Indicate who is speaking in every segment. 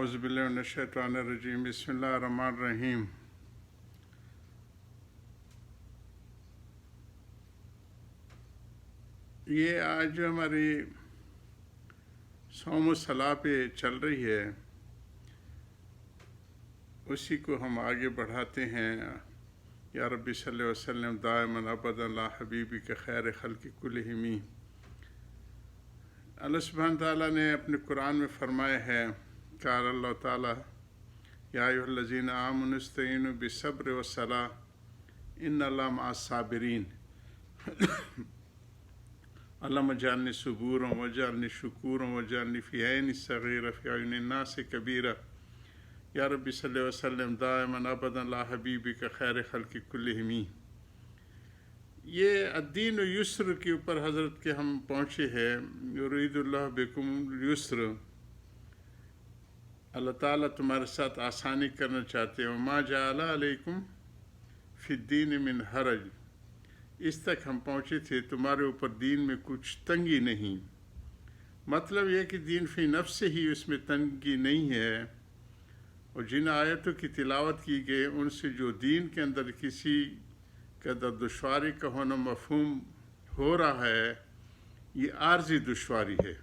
Speaker 1: اعوذ باللہ من الشیطان الرجیم بسم اللہ الرحمن الرحیم۔ یہ آج جو ہماری صوم و صلاح پہ چل رہی ہے اسی کو ہم آگے بڑھاتے ہیں۔ یا ربی صلی وسلم دائما ابدا علی حبیبک خیر خلق کلہم۔ اللہ سبحانہ تعالیٰ نے اپنے قرآن میں فرمایا ہے، قال اللہ تعالیٰ یا ایھا الذین آمنوا استعینوا بالصبر والصلاۃ ان اللہ مع الصابرین۔ اللہم اجعلنی صبورا واجعلنی شکورا واجعلنی فی عینی صغیرہ فی اعین الناس کبیرہ۔ یا ربی صلی وسلم دائما ابدا علی حبیبک خیر خلق کلہم۔ یہ الدین و یسر کے اوپر حضرت کے ہم پہنچے ہیں۔ یرید اللہ بکم الیسر، اللہ تعالیٰ تمہارے ساتھ آسانی کرنا چاہتے ہیں۔ وما جعل علیکم فی الدین من حرج، اس تک ہم پہنچے تھے تمہارے اوپر دین میں کچھ تنگی نہیں۔ مطلب یہ کہ دین فی نفس سے ہی اس میں تنگی نہیں ہے، اور جن آیتوں کی تلاوت کی گئی ان سے جو دین کے اندر کسی قدر دشواری کا ہونا مفہوم ہو رہا ہے یہ عارضی دشواری ہے۔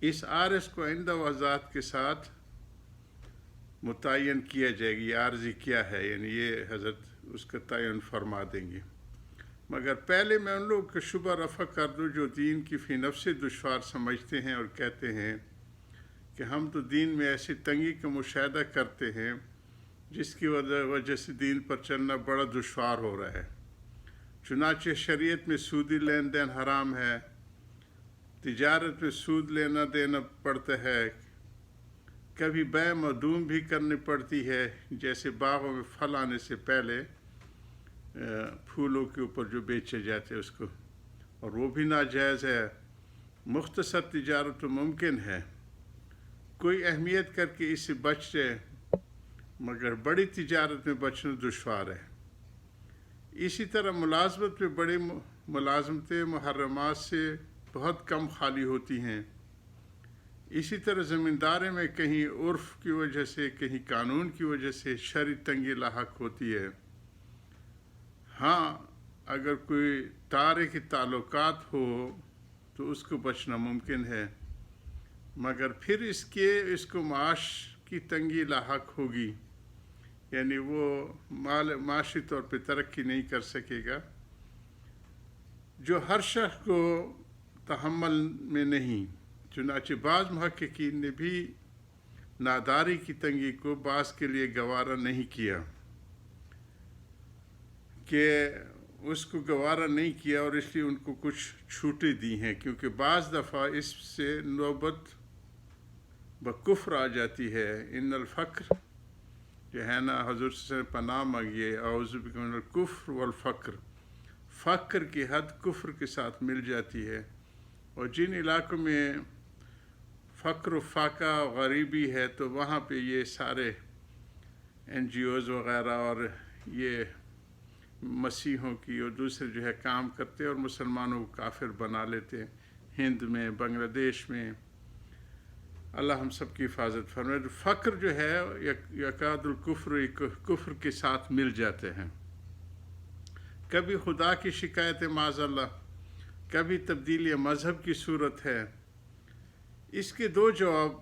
Speaker 1: اس عارض کو آئندہ وضاحت کے ساتھ متعین کیا جائے گی، یہ عارضی کیا ہے، یعنی یہ حضرت اس کا تعین فرما دیں گے۔ مگر پہلے میں ان لوگوں کو شبہ رفع کر دوں جو دین کی فی نفس دشوار سمجھتے ہیں اور کہتے ہیں کہ ہم تو دین میں ایسی تنگی کا مشاہدہ کرتے ہیں جس کی وجہ سے دین پر چلنا بڑا دشوار ہو رہا ہے۔ چنانچہ شریعت میں سودی لین دین حرام ہے، تجارت میں سود لینا دینا پڑتا ہے، کبھی بیع مدوم بھی کرنی پڑتی ہے، جیسے باغوں میں پھل آنے سے پہلے پھولوں کے اوپر جو بیچے جاتے ہیں اس کو، اور وہ بھی ناجائز ہے۔ مختصر تجارت تو ممکن ہے، کوئی اہمیت کر کے اس سے بچ جائے، مگر بڑی تجارت میں بچنا دشوار ہے۔ اسی طرح ملازمت میں بڑی ملازمتیں محرمات سے بہت کم خالی ہوتی ہیں۔ اسی طرح زمینداری میں کہیں عرف کی وجہ سے کہیں قانون کی وجہ سے شرعی تنگی لاحق ہوتی ہے۔ ہاں اگر کوئی تاریخی تعلقات ہو تو اس کو بچنا ممکن ہے، مگر پھر اس کو معاش کی تنگی لاحق ہوگی، یعنی وہ معاشی طور پہ ترقی نہیں کر سکے گا، جو ہر شخص کو تحمل میں نہیں۔ چنانچہ بعض محققین نے بھی ناداری کی تنگی کو بعض کے لیے گوارا نہیں کیا، کہ اس کو گوارا نہیں کیا اور اس لیے ان کو کچھ چھوٹیں دی ہیں، کیونکہ بعض دفعہ اس سے نوبت بکفر آ جاتی ہے۔ ان الفقر جو ہے نا، حضور سے پناہ مانگیے، اعوذ بک من الکفر والفقر، فقر کی حد کفر کے ساتھ مل جاتی ہے۔ اور جن علاقوں میں فقر و فاقہ غریبی ہے تو وہاں پہ یہ سارے NGOs وغیرہ اور یہ مسیحوں کی اور دوسرے جو ہے کام کرتے اور مسلمانوں کو کافر بنا لیتے ہیں، ہند میں، بنگلہ دیش میں۔ اللہ ہم سب کی حفاظت فرمائے۔ فقر جو ہے یکاد الکفر، کفر کے ساتھ مل جاتے ہیں۔ کبھی خدا کی شکایت معاذ اللہ، کبھی تبدیلی مذہب کی صورت ہے۔ اس کے دو جواب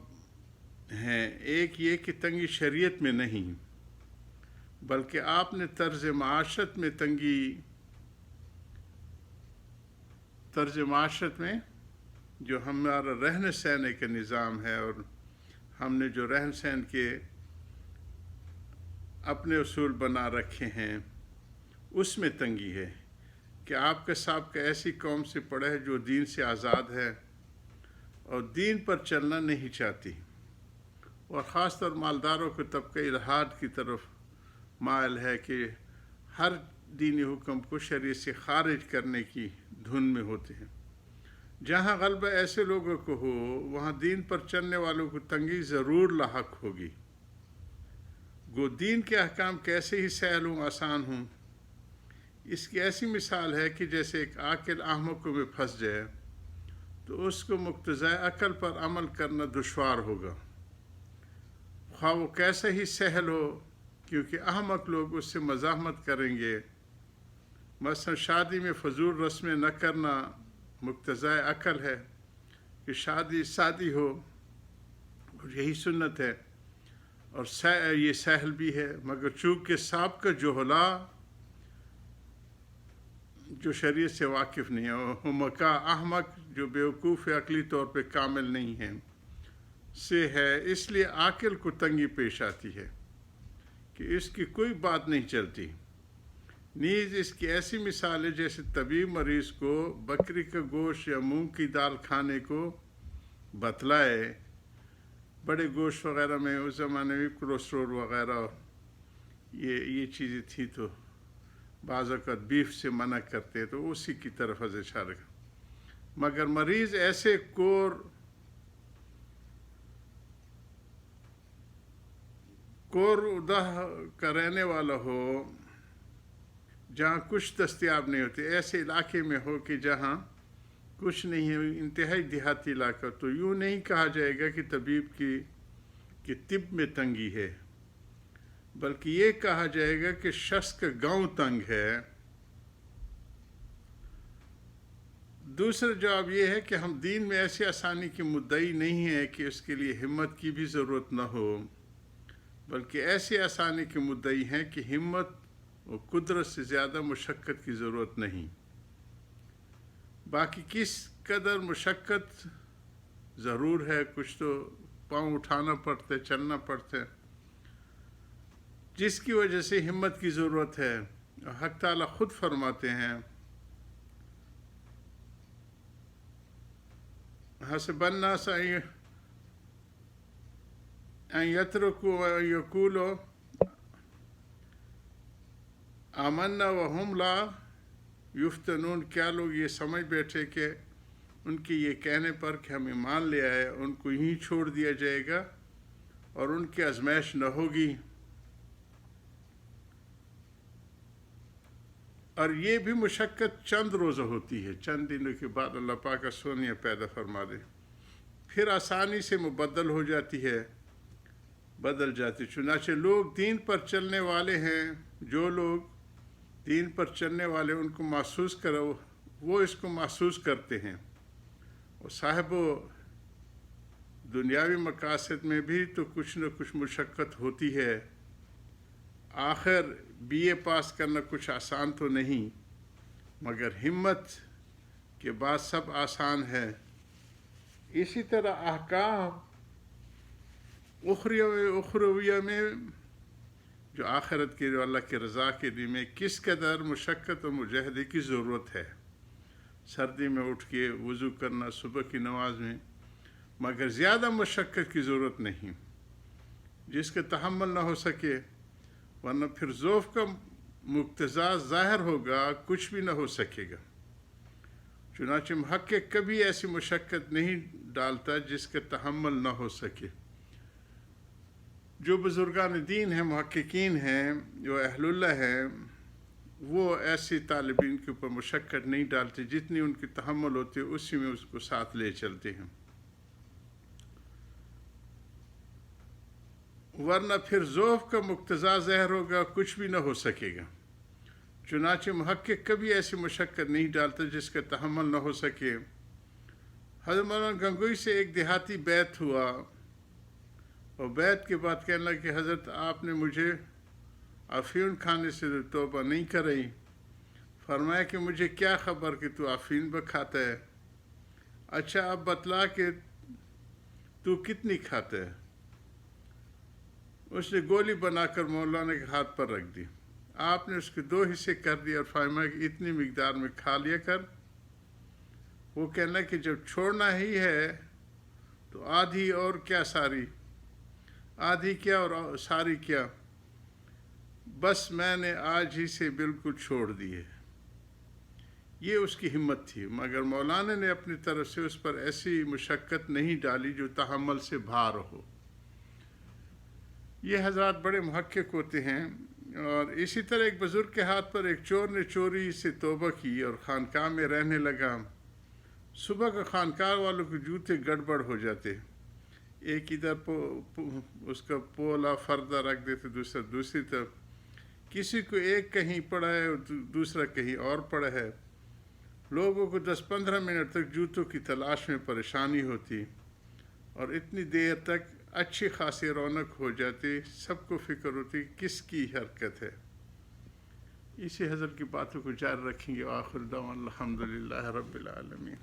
Speaker 1: ہیں، ایک یہ کہ تنگی شریعت میں نہیں بلکہ آپ نے طرز معاشرت میں جو ہمارا رہن سہنے کا نظام ہے اور ہم نے جو رہن سہن کے اپنے اصول بنا رکھے ہیں اس میں تنگی ہے، کہ آپ کا سابقہ ایسی قوم سے پڑا ہے جو دین سے آزاد ہے اور دین پر چلنا نہیں چاہتی، اور خاص طور مالداروں کے طبقہ الحاد کی طرف مائل ہے کہ ہر دینی حکم کو شریعت سے خارج کرنے کی دھن میں ہوتے ہیں۔ جہاں غلبہ ایسے لوگوں کو ہو وہاں دین پر چلنے والوں کو تنگی ضرور لاحق ہوگی۔ گو دین کے احکام کیسے ہی سہل ہوں آسان ہوں، اس کی ایسی مثال ہے کہ جیسے ایک عاقل احمقوں میں پھنس جائے تو اس کو مقتضائے عقل پر عمل کرنا دشوار ہوگا، خواہ وہ کیسا ہی سہل ہو، کیونکہ احمق لوگ اس سے مزاحمت کریں گے۔ مثلا شادی میں فضول رسمیں نہ کرنا مقتضائے عقل ہے کہ شادی سادی ہو، اور یہی سنت ہے، اور یہ سہل بھی ہے، مگر چونکہ سابقہ جہلا جو شریعت سے واقف نہیں ہے، حمقاء احمق جو بیوقوف عقلی طور پہ کامل نہیں ہیں سے ہے، اس لیے عاقل کو تنگی پیش آتی ہے کہ اس کی کوئی بات نہیں چلتی۔ نیز اس کی ایسی مثال ہے جیسے طبیب مریض کو بکری کا گوشت یا مونگ کی دال کھانے کو بتلائے۔ بڑے گوشت وغیرہ میں اس زمانے میں کولیسٹرول وغیرہ یہ چیزیں تھی، تو بعض اوقات بیف سے منع کرتے، تو اسی کی طرف از اشارہ۔ مگر مریض ایسے کور دہ کا رہنے والا ہو جہاں کچھ دستیاب نہیں ہوتے، ایسے علاقے میں ہو کہ جہاں کچھ نہیں ہے، انتہائی دیہاتی علاقہ، تو یوں نہیں کہا جائے گا کہ طبیب کی طب میں تنگی ہے، بلکہ یہ کہا جائے گا کہ شخص کا گاؤں تنگ ہے۔ دوسرا جواب یہ ہے کہ ہم دین میں ایسی آسانی کی مدعی نہیں ہیں کہ اس کے لیے ہمت کی بھی ضرورت نہ ہو، بلکہ ایسی آسانی کی مدعی ہیں کہ ہمت اور قدرت سے زیادہ مشقت کی ضرورت نہیں۔ باقی کس قدر مشقت ضرور ہے، کچھ تو پاؤں اٹھانا پڑتا ہے، چلنا پڑتا ہے، جس کی وجہ سے ہمت کی ضرورت ہے۔ حق تعالیٰ خود فرماتے ہیں، حسب الناس ان یترکوا وان یقولوا آمنا وہم لا یفتنون، کیا لوگ یہ سمجھ بیٹھے کہ ان کے یہ کہنے پر کہ ہم ایمان لے آئے ان کو یہیں چھوڑ دیا جائے گا اور ان کی آزمائش نہ ہوگی؟ اور یہ بھی مشقت چند روزہ ہوتی ہے، چند دنوں کے بعد اللہ پاک آسانیاں پیدا فرما دے، پھر آسانی سے مبدل ہو جاتی ہے، بدل جاتی۔ چنانچہ لوگ دین پر چلنے والے ہیں، جو لوگ دین پر چلنے والے ان کو محسوس کرو، وہ اس کو محسوس کرتے ہیں، اور صاحب و دنیاوی مقاصد میں بھی تو کچھ نہ کچھ مشقت ہوتی ہے۔ آخر بی اے پاس کرنا کچھ آسان تو نہیں، مگر ہمت کے بعد سب آسان ہے۔ اسی طرح احکام اخرویہ میں جو آخرت کے جو اللہ کی رضا کے لیے میں کس قدر مشقت و مجاہدے کی ضرورت ہے، سردی میں اٹھ کے وضو کرنا صبح کی نماز میں، مگر زیادہ مشقت کی ضرورت نہیں جس کا تحمل نہ ہو سکے، ورنہ پھر ضعف کا مقتضا ظاہر ہوگا، کچھ بھی نہ ہو سکے گا۔ چنانچہ محقق کبھی ایسی مشقت نہیں ڈالتا جس کا تحمل نہ ہو سکے۔ جو بزرگان دین ہیں، محققین ہیں، جو اہل اللہ ہیں، وہ ایسی طالبین کے اوپر مشقت نہیں ڈالتے، جتنی ان کی تحمل ہوتی ہے اسی میں اس کو ساتھ لے چلتے ہیں، ورنہ پھر ضعف کا مقتضا ظاہر ہوگا، کچھ بھی نہ ہو سکے گا۔ چنانچہ محقق کبھی ایسی مشقت نہیں ڈالتا جس کا تحمل نہ ہو سکے۔ حضرت مولانا گنگوئی سے ایک دیہاتی بیعت ہوا، اور بیعت کے بعد کہنے لگا کہ حضرت آپ نے مجھے افیون کھانے سے توبہ نہیں کرائی۔ فرمایا کہ مجھے کیا خبر کہ تو افیون بھی کھاتا ہے، اچھا اب بتلا کہ تو کتنی کھاتا ہے۔ اس نے گولی بنا کر مولانا کے ہاتھ پر رکھ دی، آپ نے اس کے 2 حصے کر دیے اور فرمایا کہ اتنی مقدار میں کھا لیا کر۔ وہ کہنا کہ جب چھوڑنا ہی ہے تو آدھی اور کیا ساری، آدھی کیا اور ساری کیا، بس میں نے آج ہی سے بالکل چھوڑ دیے۔ یہ اس کی ہمت تھی، مگر مولانا نے اپنی طرف سے اس پر ایسی مشقت نہیں ڈالی جو تحمل سے باہر ہو۔ یہ حضرات بڑے محقق ہوتے ہیں۔ اور اسی طرح ایک بزرگ کے ہاتھ پر ایک چور نے چوری سے توبہ کی اور خانقاہ میں رہنے لگا۔ صبح کا خانقاہ والوں کے جوتے گڑبڑ ہو جاتے، ایک ادھر اس کا پولا فردہ رکھ دیتے، دوسرا دوسری طرف. کسی کو ایک کہیں پڑا ہے دوسرا کہیں اور پڑا ہے. لوگوں کو 10-15 منٹ تک جوتوں کی تلاش میں پریشانی ہوتی، اور اتنی دیر تک اچھی خاصی رونق ہو جاتی. سب کو فکر ہوتی کس کی حرکت ہے. اسی حضرت کی باتوں کو جاری رکھیں گے. آخر دعوانا الحمدللہ رب العالمین.